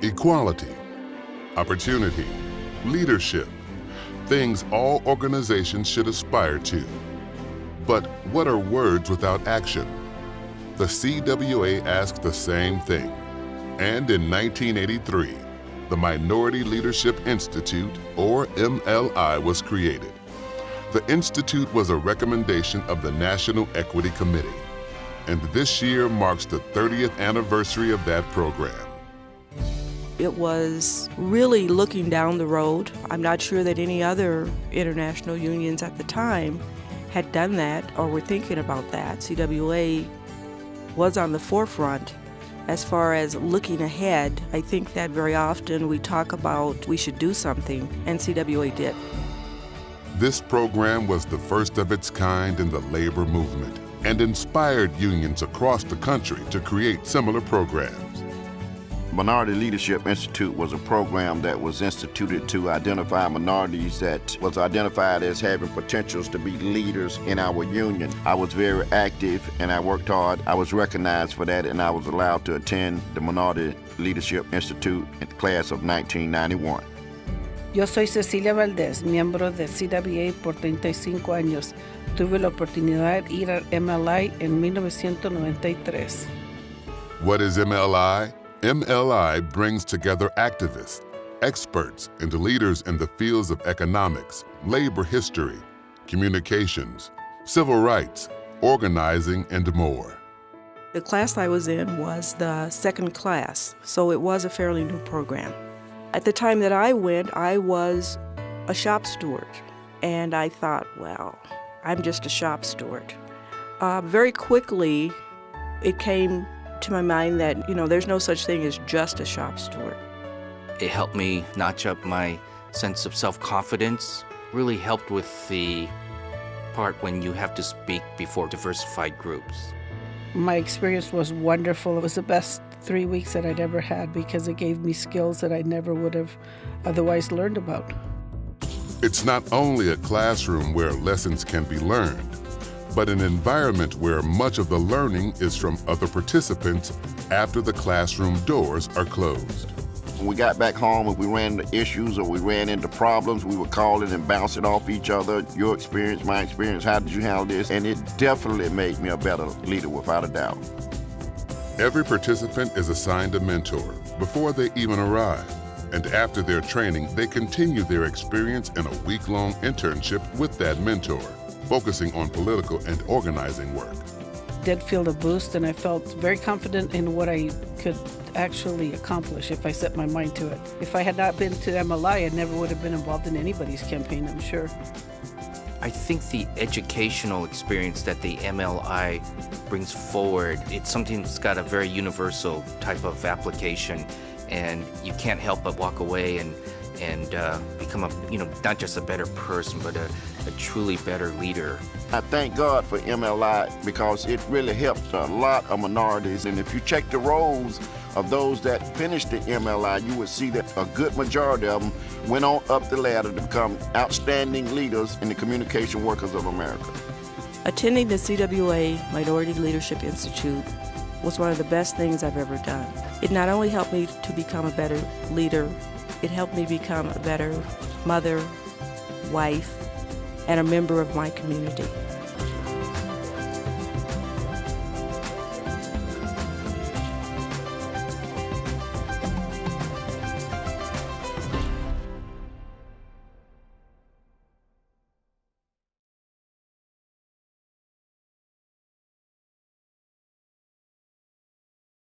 equality, opportunity, leadership, things all organizations should aspire to. But what are words without action? The CWA asked the same thing. And in 1983, the Minority Leadership Institute, or MLI, was created. The institute was a recommendation of the National Equity Committee, and this year marks the 30th anniversary of that program. It was really looking down the road. I'm not sure that any other international unions at the time had done that or were thinking about that. CWA was on the forefront as far as looking ahead. I think that very often we talk about we should do something, and CWA did. This program was the first of its kind in the labor movement and inspired unions across the country to create similar programs. Minority Leadership Institute was a program that was instituted to identify minorities that was identified as having potentials to be leaders in our union. I was very active and I worked hard. I was recognized for that, and I was allowed to attend the Minority Leadership Institute in the class of 1991. Yo soy Cecilia Valdez, miembro de CWA por 35 años. Tuve la oportunidad de ir al MLI en 1993. What is MLI? MLI brings together activists, experts, and leaders in the fields of economics, labor history, communications, civil rights, organizing, and more. The class I was in was the second class, so it was a fairly new program. At the time that I went, I was a shop steward, and I thought, well, I'm just a shop steward. Very quickly, it came to my mind that, there's no such thing as just a shop steward. It helped me notch up my sense of self-confidence, really helped with the part when you have to speak before diversified groups. My experience was wonderful. It was the best 3 weeks that I'd ever had because it gave me skills that I never would have otherwise learned about. It's not only a classroom where lessons can be learned, but an environment where much of the learning is from other participants after the classroom doors are closed. When we got back home and we ran into issues or we ran into problems, we would call it and bounce it off each other. Your experience, my experience, how did you handle this? And it definitely made me a better leader, without a doubt. Every participant is assigned a mentor before they even arrive. And after their training, they continue their experience in a week-long internship with that mentor, focusing on political and organizing work. Did feel the boost, and I felt very confident in what I could actually accomplish if I set my mind to it. If I had not been to MLI, I never would have been involved in anybody's campaign, I'm sure. I think the educational experience that the MLI brings forward, it's something that's got a very universal type of application, and you can't help but walk away and become not just a better person, but a truly better leader. I thank God for MLI because it really helped a lot of minorities. And if you check the roles of those that finished the MLI, you would see that a good majority of them went on up the ladder to become outstanding leaders in the communication workers of America. Attending the CWA Minority Leadership Institute was one of the best things I've ever done. It not only helped me to become a better leader, it helped me become a better mother, wife, and a member of my community.